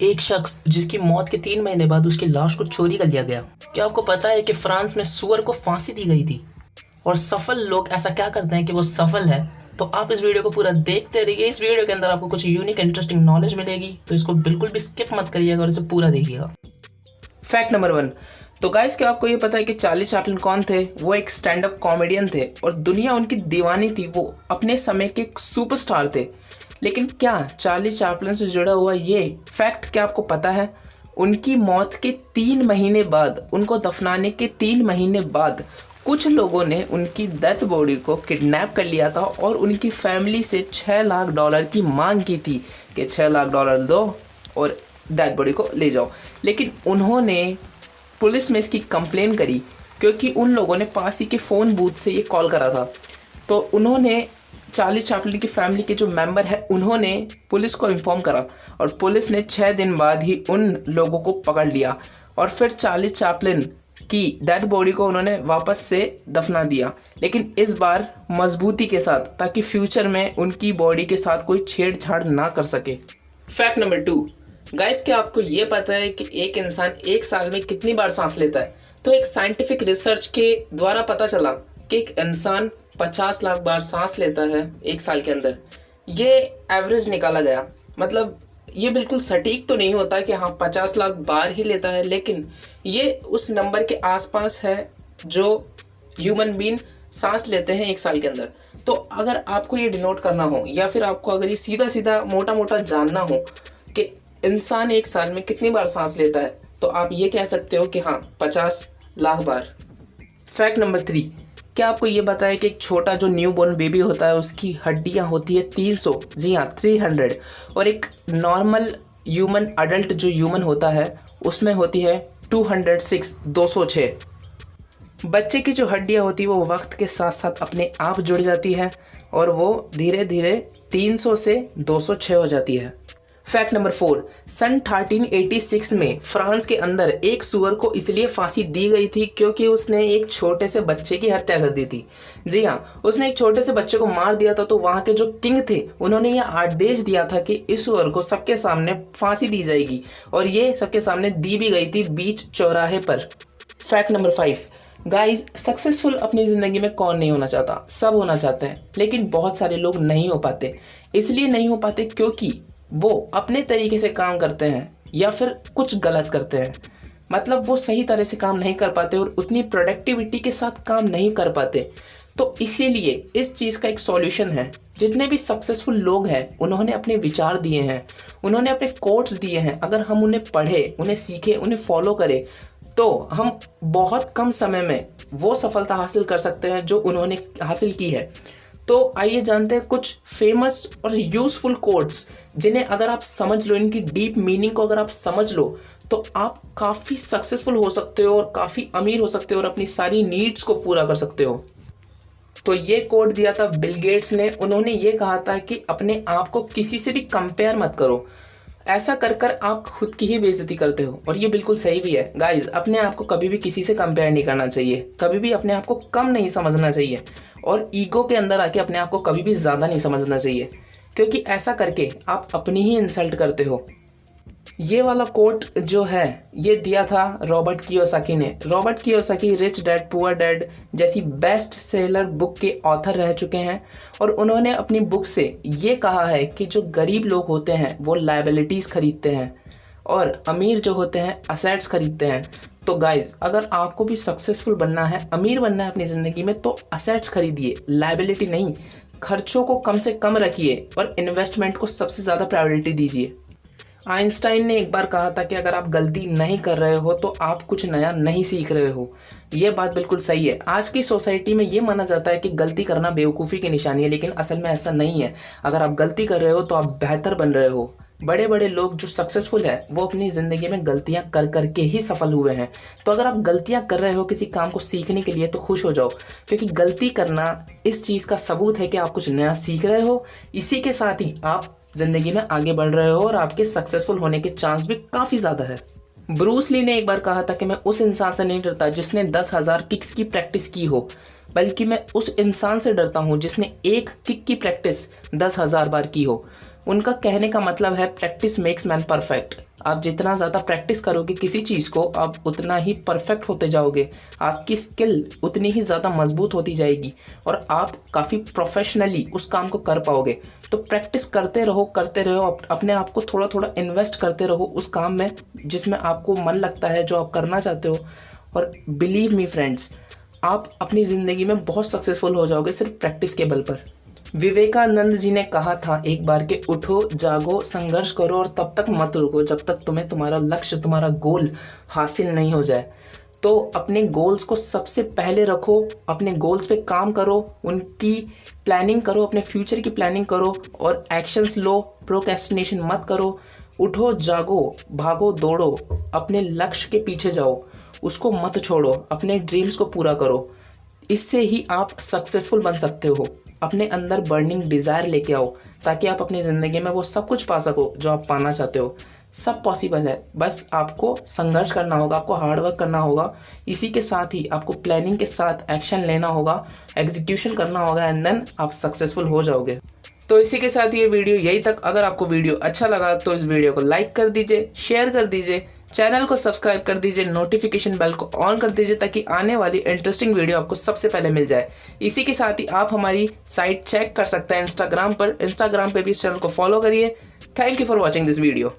एक शख्स जिसकी मौत के 3 महीने बाद उसकी लाश को चोरी कर लिया गया। क्या आपको पता है कि फ्रांस में सुअर को फांसी दी गई थी? और सफल लोग ऐसा क्या करते हैं कि वो सफल है? तो आप इस वीडियो को पूरा देखते रहिए। इस वीडियो के अंदर आपको कुछ यूनिक इंटरेस्टिंग नॉलेज मिलेगी, तो इसको बिल्कुल भी स्किप मत करिएगा और इसे पूरा देखिएगा। Fact number 1। तो गाइस, क्या आपको ये पता है कि चार्ली चैपलिन कौन थे? वो एक स्टैंड अप कॉमेडियन थे और दुनिया उनकी दीवानी थी। वो अपने समय के एक सुपरस्टार थे। लेकिन क्या चार्ली चैपलिन से जुड़ा हुआ ये फैक्ट क्या आपको पता है? उनकी मौत के 3 महीने बाद, उनको दफनाने के 3 महीने बाद कुछ लोगों ने उनकी डेथ बॉडी को किडनैप कर लिया था और उनकी फैमिली से $6 लाख की मांग की थी कि $6 लाख दो और डेथ बॉडी को ले जाओ। लेकिन उन्होंने पुलिस में इसकी कंप्लेन करी क्योंकि उन लोगों ने पास ही के फ़ोन बूथ से ये कॉल करा था। तो उन्होंने चार्ली चैपलिन की फैमिली के जो मेंबर है उन्होंने पुलिस को इन्फॉर्म करा और पुलिस ने 6 दिन बाद ही उन लोगों को पकड़ लिया और फिर चार्ली चैपलिन की डेड बॉडी को उन्होंने वापस से दफना दिया, लेकिन इस बार मजबूती के साथ, ताकि फ्यूचर में उनकी बॉडी के साथ कोई छेड़छाड़ ना कर सके। Fact number 2। गाइस, क्या आपको ये पता है कि एक इंसान एक साल में कितनी बार सांस लेता है? तो एक साइंटिफिक रिसर्च के द्वारा पता चला कि एक इंसान 50 लाख बार सांस लेता है एक साल के अंदर। ये एवरेज निकाला गया, मतलब ये बिल्कुल सटीक तो नहीं होता कि हाँ 50 लाख बार ही लेता है, लेकिन ये उस नंबर के आसपास है जो ह्यूमन बीइंग सांस लेते हैं एक साल के अंदर। तो अगर आपको ये डिनोट करना हो या फिर आपको अगर ये सीधा सीधा मोटा मोटा जानना हो कि इंसान एक साल में कितनी बार सांस लेता है, तो आप ये कह सकते हो कि हाँ 50 लाख बार। Fact number 3। क्या आपको ये पता है कि एक छोटा जो न्यू बॉर्न बेबी होता है उसकी हड्डियां होती है 300, जी हाँ 300, और एक नॉर्मल ह्यूमन अडल्ट जो ह्यूमन होता है उसमें होती है 206, 206। बच्चे की जो हड्डियां होती है वो वक्त के साथ साथ अपने आप जुड़ जाती है और वो धीरे धीरे 300 से 206 हो जाती है। Fact number 4। सन 1386 में फ्रांस के अंदर एक सुअर को इसलिए फांसी दी गई थी क्योंकि उसने एक छोटे से बच्चे की हत्या कर दी थी। जी हाँ, उसने एक छोटे से बच्चे को मार दिया था। तो वहाँ के जो किंग थे उन्होंने यह आदेश दिया था कि इस सुअर को सबके सामने फांसी दी जाएगी और ये सबके सामने दी भी गई थी बीच चौराहे पर। Fact number 5। गाइस, सक्सेसफुल अपनी ज़िंदगी में कौन नहीं होना चाहता? सब होना चाहते हैं, लेकिन बहुत सारे लोग नहीं हो पाते। इसलिए नहीं हो पाते क्योंकि वो अपने तरीके से काम करते हैं या फिर कुछ गलत करते हैं। मतलब वो सही तरह से काम नहीं कर पाते और उतनी प्रोडक्टिविटी के साथ काम नहीं कर पाते। तो इसीलिए इस चीज़ का एक सॉल्यूशन है। जितने भी सक्सेसफुल लोग हैं उन्होंने अपने विचार दिए हैं, उन्होंने अपने कोट्स दिए हैं। अगर हम उन्हें पढ़े, उन्हें सीखें, उन्हें फॉलो करें तो हम बहुत कम समय में वो सफलता हासिल कर सकते हैं जो उन्होंने हासिल की है। तो आइए जानते हैं कुछ फेमस और यूजफुल कोट्स जिन्हें अगर आप समझ लो, इनकी डीप मीनिंग को अगर आप समझ लो तो आप काफ़ी सक्सेसफुल हो सकते हो और काफ़ी अमीर हो सकते हो और अपनी सारी नीड्स को पूरा कर सकते हो। तो ये कोट दिया था बिल गेट्स ने। उन्होंने ये कहा था कि अपने आप को किसी से भी कंपेयर मत करो, ऐसा कर कर आप खुद की ही बेइज्जती करते हो। और ये बिल्कुल सही भी है। गाइज, अपने आप को कभी भी किसी से कंपेयर नहीं करना चाहिए, कभी भी अपने आप को कम नहीं समझना चाहिए और ईगो के अंदर आके अपने आप को कभी भी ज़्यादा नहीं समझना चाहिए, क्योंकि ऐसा करके आप अपनी ही इंसल्ट करते हो। ये वाला कोट जो है ये दिया था रॉबर्ट कियोसाकी ने। Robert Kiyosaki rich dad poor dad जैसी बेस्ट सेलर बुक के ऑथर रह चुके हैं और उन्होंने अपनी बुक से ये कहा है कि जो गरीब लोग होते हैं वो लायबिलिटीज़ खरीदते हैं और अमीर जो होते हैं असेट्स खरीदते हैं। तो गाइज, अगर आपको भी सक्सेसफुल बनना है, अमीर बनना है अपनी ज़िंदगी में, तो असेट्स खरीदिए, लायबिलिटी नहीं। खर्चों को कम से कम रखिए और इन्वेस्टमेंट को सबसे ज़्यादा प्रायोरिटी दीजिए। आइंस्टाइन ने एक बार कहा था कि अगर आप गलती नहीं कर रहे हो तो आप कुछ नया नहीं सीख रहे हो। ये बात बिल्कुल सही है। आज की सोसाइटी में ये माना जाता है कि गलती करना बेवकूफ़ी की निशानी है, लेकिन असल में ऐसा नहीं है। अगर आप गलती कर रहे हो तो आप बेहतर बन रहे हो। बड़े बड़े लोग जो सक्सेसफुल है वो अपनी ज़िंदगी में गलतियां कर करके ही सफल हुए हैं। तो अगर आप गलतियां कर रहे हो किसी काम को सीखने के लिए तो खुश हो जाओ, क्योंकि गलती करना इस चीज़ का सबूत है कि आप कुछ नया सीख रहे हो। इसी के साथ ही आप ज़िंदगी में आगे बढ़ रहे हो और आपके सक्सेसफुल होने के चांस भी काफ़ी ज़्यादा है। ब्रूस ली ने एक बार कहा था कि मैं उस इंसान से नहीं डरता जिसने 10,000 किक्स की प्रैक्टिस की हो, बल्कि मैं उस इंसान से डरता हूँ जिसने एक किक की प्रैक्टिस 10,000 बार की हो। उनका कहने का मतलब है प्रैक्टिस मेक्स मैन परफेक्ट। आप जितना ज़्यादा प्रैक्टिस करोगे किसी चीज़ को, आप उतना ही परफेक्ट होते जाओगे, आपकी स्किल उतनी ही ज़्यादा मजबूत होती जाएगी और आप काफ़ी प्रोफेशनली उस काम को कर पाओगे। तो प्रैक्टिस करते रहो, अपने आप को थोड़ा थोड़ा इन्वेस्ट करते रहो उस काम में जिसमें आपको मन लगता है, जो आप करना चाहते हो। और बिलीव मी फ्रेंड्स, आप अपनी ज़िंदगी में बहुत सक्सेसफुल हो जाओगे सिर्फ प्रैक्टिस के बल पर। विवेकानंद जी ने कहा था एक बार कि उठो, जागो, संघर्ष करो और तब तक मत रुको जब तक तुम्हें तुम्हारा लक्ष्य, तुम्हारा गोल हासिल नहीं हो जाए। तो अपने गोल्स को सबसे पहले रखो, अपने गोल्स पे काम करो, उनकी प्लानिंग करो, अपने फ्यूचर की प्लानिंग करो और एक्शंस लो, प्रोक्रेस्टिनेशन मत करो। उठो, जागो, भागो, दौड़ो, अपने लक्ष्य के पीछे जाओ, उसको मत छोड़ो, अपने ड्रीम्स को पूरा करो। इससे ही आप सक्सेसफुल बन सकते हो। अपने अंदर बर्निंग डिज़ायर लेके आओ ताकि आप अपनी ज़िंदगी में वो सब कुछ पा सको जो आप पाना चाहते हो। सब पॉसिबल है, बस आपको संघर्ष करना होगा, आपको हार्डवर्क करना होगा। इसी के साथ ही आपको प्लानिंग के साथ एक्शन लेना होगा, एग्जीक्यूशन करना होगा, एंड देन आप सक्सेसफुल हो जाओगे। तो इसी के साथ ये वीडियो यही तक। अगर आपको वीडियो अच्छा लगा तो इस वीडियो को लाइक कर दीजिए, शेयर कर दीजिए, चैनल को सब्सक्राइब कर दीजिए, नोटिफिकेशन बेल को ऑन कर दीजिए ताकि आने वाली इंटरेस्टिंग वीडियो आपको सबसे पहले मिल जाए। इसी के साथ ही आप हमारी साइट चेक कर सकते हैं इंस्टाग्राम पर भी इस चैनल को फॉलो करिए। Thank you for watching this video.